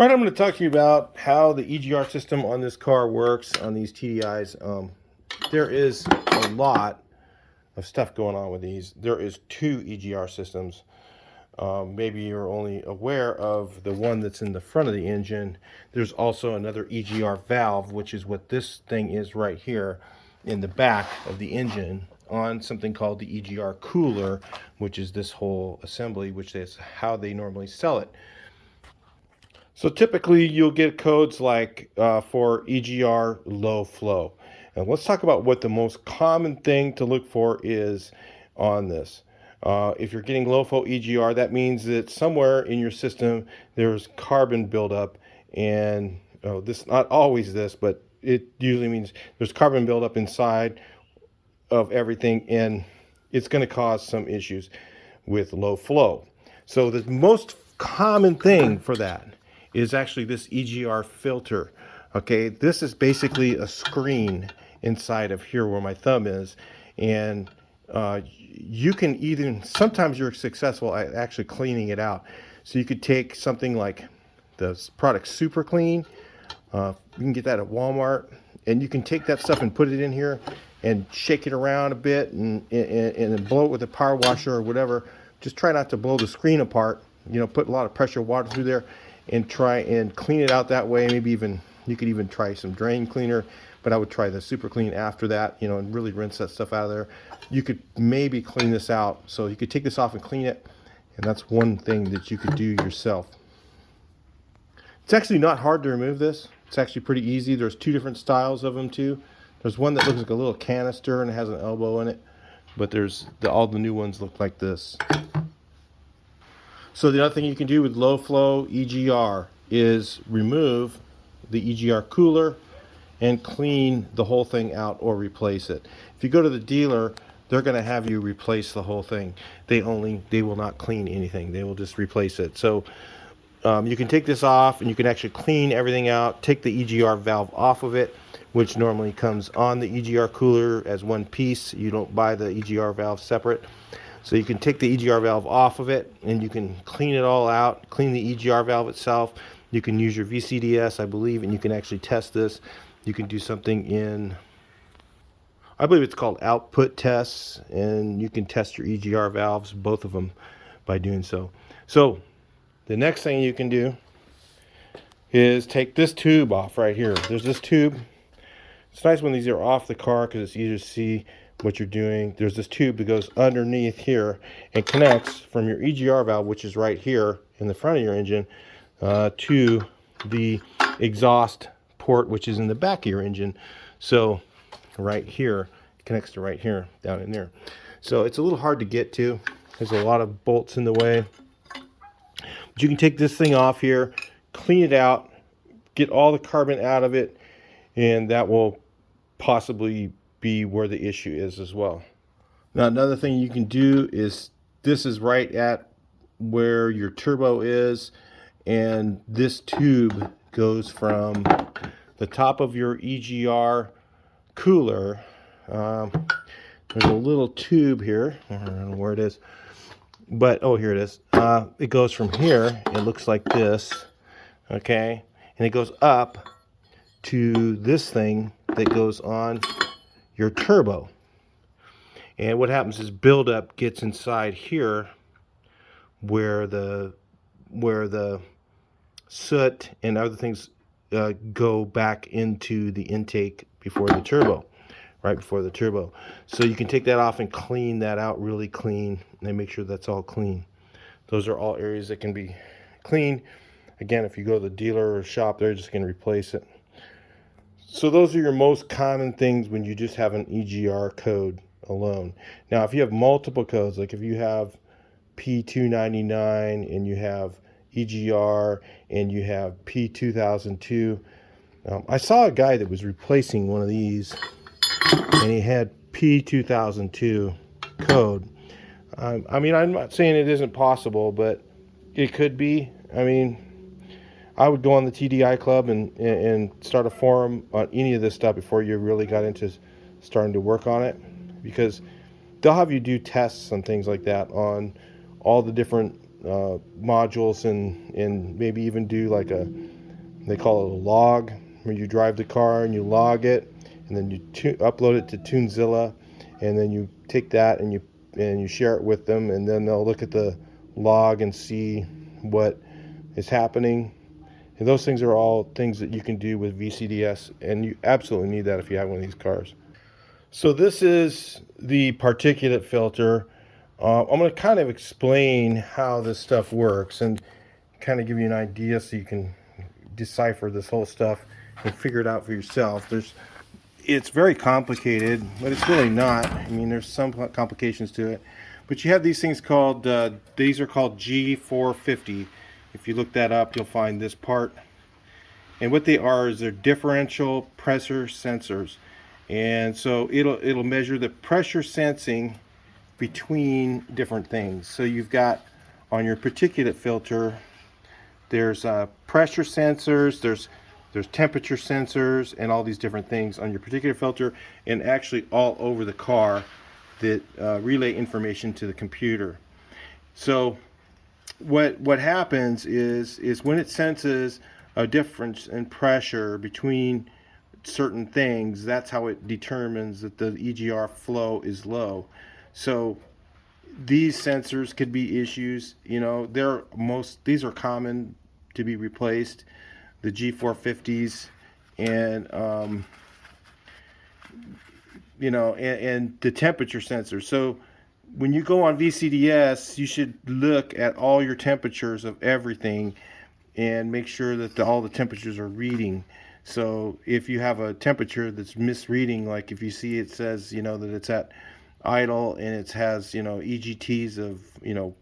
Right, I'm going to talk to you about how the EGR system on this car works on these TDIs. There is a lot of stuff going on with these. There is two EGR systems. Maybe you're only aware of the one that's in the front of the engine. There's also another EGR valve, which is what this thing is right here in the back of the engine on something called the EGR cooler, which is this whole assembly, which is how they normally sell it. So typically you'll get codes like for Egr Low Flow. And let's talk about what the most common thing to look for is on this. If you're getting low flow EGR, that means that somewhere in your system there's carbon buildup, and this not always this, but it usually means there's carbon buildup inside of everything, and it's going to cause some issues with low flow. So the most common thing for that is actually this Egr filter. Okay, this is basically a screen inside of here where my thumb is, and you can even, sometimes you're successful at actually cleaning it out. So you could take something like the product Super Clean. You can get that at Walmart, and you can take that stuff and put it in here and shake it around a bit and blow it with a power washer or whatever. Just try not to blow the screen apart. You know, put a lot of pressure water through there and try and clean it out that way. Maybe even you could even try some drain cleaner, but I would try the Super Clean after that, you know, and really rinse that stuff out of there. You could maybe clean this out, so you could take this off and clean it, and that's one thing that you could do yourself. It's actually not hard to remove this. It's actually pretty easy. There's two different styles of them too. There's one that looks like a little canister and it has an elbow in it, but all the new ones look like this. So the other thing you can do with low flow EGR is remove the EGR cooler and clean the whole thing out or replace it. If you go to the dealer, they're going to have you replace the whole thing. They will not clean anything. They will just replace it. So you can take this off and you can actually clean everything out. Take the EGR valve off of it, which normally comes on the EGR cooler as one piece. You don't buy the EGR valve separate. So you can take the EGR valve off of it and you can clean it all out, clean the EGR valve itself. You can use your VCDS, I believe, and you can actually test this. You can do something in, I believe it's called output tests, and you can test your EGR valves, both of them, by doing so. So the next thing you can do is take this tube off right here. There's this tube. It's nice when these are off the car because it's easier to see what you're doing. There's this tube that goes underneath here and connects from your EGR valve, which is right here in the front of your engine, to the exhaust port, which is in the back of your engine. So right here, it connects to right here, down in there. So it's a little hard to get to. There's a lot of bolts in the way. But you can take this thing off here, clean it out, get all the carbon out of it, and that will possibly be where the issue is as well. Now another thing you can do is, this is right at where your turbo is, and this tube goes from the top of your EGR cooler. There's a little tube here. I don't know where it is, but oh, here it is. It goes from here, it looks like this, okay, and it goes up to this thing that goes on your turbo. And what happens is buildup gets inside here where the soot and other things go back into the intake before the turbo, right before the turbo. So you can take that off and clean that out really clean and make sure that's all clean. Those are all areas that can be cleaned. Again, if you go to the dealer or shop, they're just going to replace it. So those are your most common things when you just have an EGR code alone. Now, if you have multiple codes, like if you have P299 and you have EGR and you have P2002, I saw a guy that was replacing one of these and he had P2002 code. I mean, I'm not saying it isn't possible, but it could be. I mean, I would go on the TDI club and start a forum on any of this stuff before you really got into starting to work on it, because they'll have you do tests and things like that on all the different modules and maybe even do like they call it a log, where you drive the car and you log it, and then you upload it to Tunezilla, and then you take that and you share it with them, and then they'll look at the log and see what is happening. And those things are all things that you can do with VCDS, and you absolutely need that if you have one of these cars. So this is the particulate filter. I'm going to kind of explain how this stuff works and kind of give you an idea so you can decipher this whole stuff and figure it out for yourself. It's very complicated, but it's really not. I mean, there's some complications to it. But you have these things called, these are called G450. If you look that up, you'll find this part. And what they are is they're differential pressure sensors. And so it'll measure the pressure sensing between different things. So you've got on your particulate filter, there's pressure sensors, there's temperature sensors, and all these different things on your particulate filter, and actually all over the car that relay information to the computer. So what happens is when it senses a difference in pressure between certain things, that's how it determines that the EGR flow is low. So these sensors could be issues, you know, these are common to be replaced, the G450s, and you know, and the temperature sensor. So when you go on VCDS, you should look at all your temperatures of everything and make sure that all the temperatures are reading. So if you have a temperature that's misreading, like if you see it says, you know, that it's at idle and it has, you know, EGTs of, you know,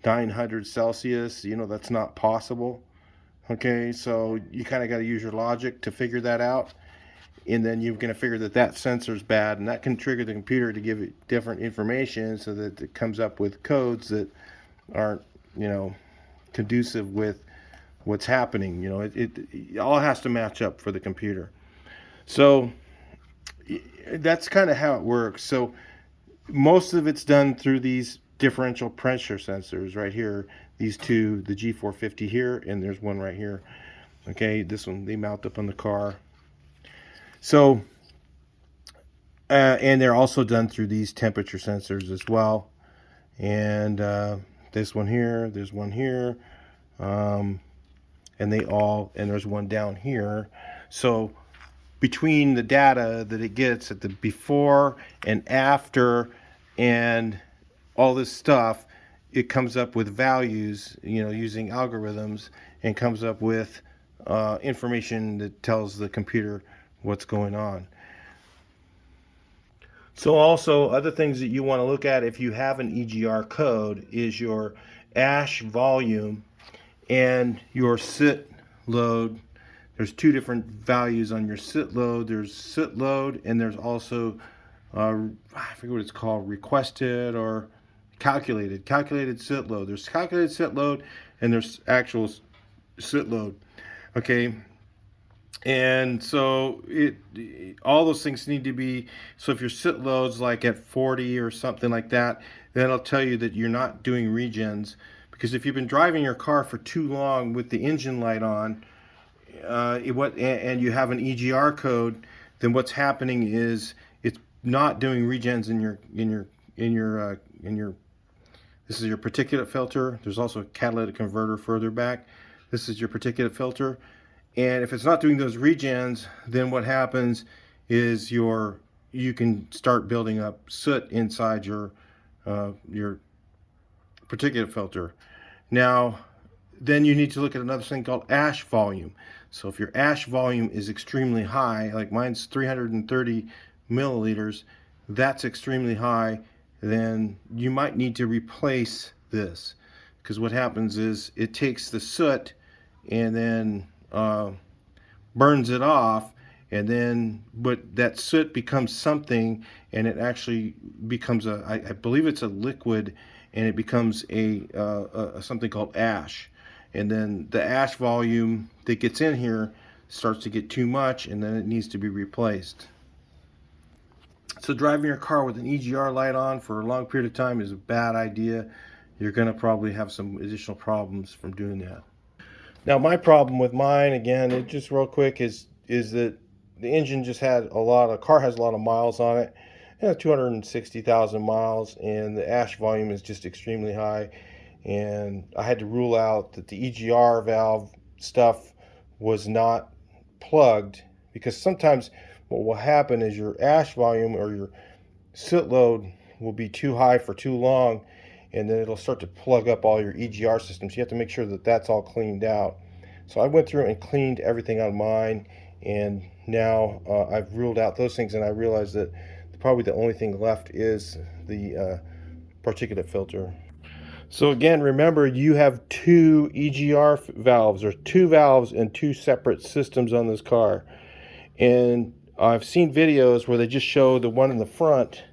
900 Celsius, you know, that's not possible. Okay, so you kind of got to use your logic to figure that out. And then you're going to figure that that sensor's bad, and that can trigger the computer to give it different information so that it comes up with codes that aren't, you know, conducive with what's happening. You know, it all has to match up for the computer. So that's kind of how it works. So most of it's done through these differential pressure sensors right here. These two, the G450 here, and there's one right here. Okay, this one, they mount up on the car. So, and they're also done through these temperature sensors as well. And this one here, there's one here, and there's one down here. So between the data that it gets at the before and after and all this stuff, it comes up with values, you know, using algorithms, and comes up with information that tells the computer what's going on. So also other things that you want to look at if you have an EGR code is your ash volume and your sit load. There's two different values on your sit load. There's sit load, and there's also I forget what it's called, requested or calculated sit load. There's calculated sit load and there's actual sit load. Okay, and so all those things need to be, so if your sit load's like at 40 or something like that, then it'll tell you that you're not doing regens. Because if you've been driving your car for too long with the engine light on, and you have an EGR code, then what's happening is it's not doing regens in your this is your particulate filter. There's also a catalytic converter further back. This is your particulate filter. And if it's not doing those regens, then what happens is you can start building up soot inside your particulate filter. Now, then you need to look at another thing called ash volume. So if your ash volume is extremely high, like mine's 330 milliliters, that's extremely high, then you might need to replace this. Because what happens is it takes the soot and then burns it off, and then that soot becomes something, and it actually becomes I believe it's a liquid, and it becomes a something called ash. And then the ash volume that gets in here starts to get too much, and then it needs to be replaced. So driving your car with an EGR light on for a long period of time is a bad idea. you're going to probably have some additional problems from doing that. Now, my problem with mine, again, it just real quick, is that the engine just had car has a lot of miles on it. It has 260,000 miles, and the ash volume is just extremely high. And I had to rule out that the EGR valve stuff was not plugged, because sometimes what will happen is your ash volume or your soot load will be too high for too long, and then it'll start to plug up all your EGR systems. You have to make sure that that's all cleaned out. So I went through and cleaned everything on mine, and now I've ruled out those things, and I realized that probably the only thing left is the particulate filter. So again, remember, you have two EGR valves, or two valves in two separate systems on this car. And I've seen videos where they just show the one in the front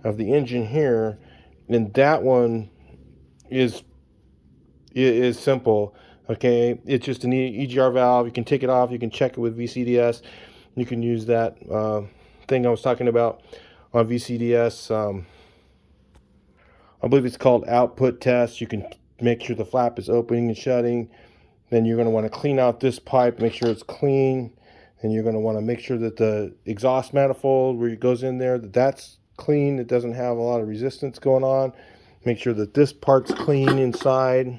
of the engine here, and that one is simple. Okay, it's just an EGR valve. You can take it off, you can check it with VCDS. You can use that thing I was talking about on VCDS. I believe it's called output test. You can make sure the flap is opening and shutting. Then you're going to want to clean out this pipe, make sure it's clean. And you're going to want to make sure that the exhaust manifold where it goes in there, that's clean. It doesn't have a lot of resistance going on. Make sure that this part's clean inside.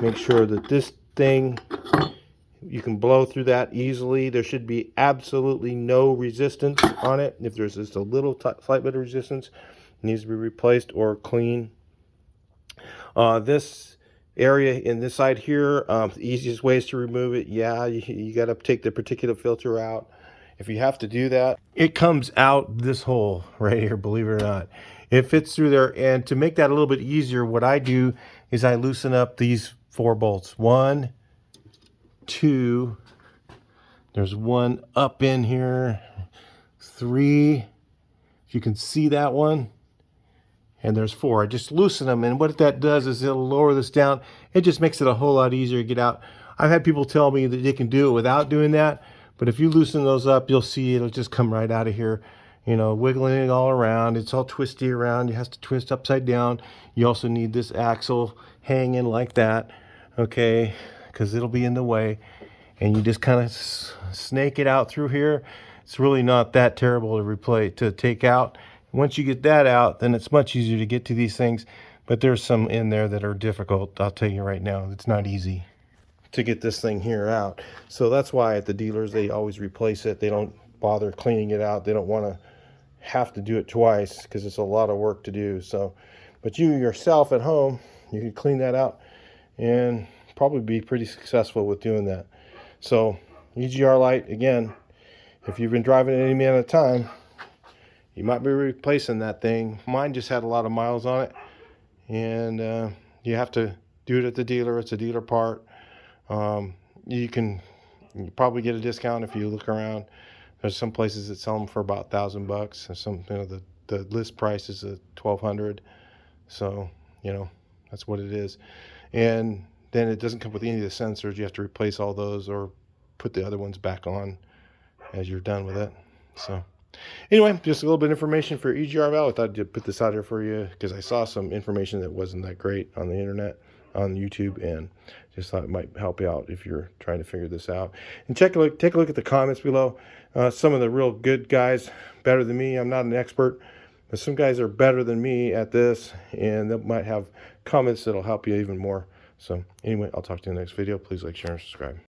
Make sure that this thing, you can blow through that easily. There should be absolutely no resistance on it. If there's just a little slight bit of resistance, it needs to be replaced or clean. This area in this side here, the easiest ways to remove it, yeah, you got to take the particulate filter out. If you have to do that, it comes out this hole right here, believe it or not. It fits through there, and to make that a little bit easier, what I do is I loosen up these 4 bolts. 1, 2, there's one up in here, 3, if you can see that one, and there's 4. I just loosen them, and what that does is it'll lower this down. It just makes it a whole lot easier to get out. I've had people tell me that they can do it without doing that, but if you loosen those up, you'll see it'll just come right out of here, you know, wiggling it all around. It's all twisty around. You have to twist upside down. You also need this axle hanging like that, okay, because it'll be in the way. And you just kind of snake it out through here. It's really not that terrible to take out. Once you get that out, then it's much easier to get to these things. But there's some in there that are difficult. I'll tell you right now, it's not easy to get this thing here out. So that's why at the dealers, they always replace it. They don't bother cleaning it out. They don't want to have to do it twice because it's a lot of work to do. So, but you yourself at home, you can clean that out and probably be pretty successful with doing that. So EGR Light, again, if you've been driving it any amount of time, you might be replacing that thing. Mine just had a lot of miles on it, and you have to do it at the dealer. It's a dealer part. You can probably get a discount if you look around. There's some places that sell them for about $1,000. There's some, you know, the list price is $1,200. So, you know, that's what it is. And then it doesn't come with any of the sensors. You have to replace all those or put the other ones back on as you're done with it. So anyway, just a little bit of information for EGR valve. I thought I'd put this out here for you because I saw some information that wasn't that great on the internet, on YouTube, and just thought it might help you out if you're trying to figure this out. And take a look at the comments below. Some of the real good guys, better than me. I'm not an expert, but some guys are better than me at this, and they might have comments that'll help you even more. So anyway, I'll talk to you in the next video. Please like, share, and subscribe.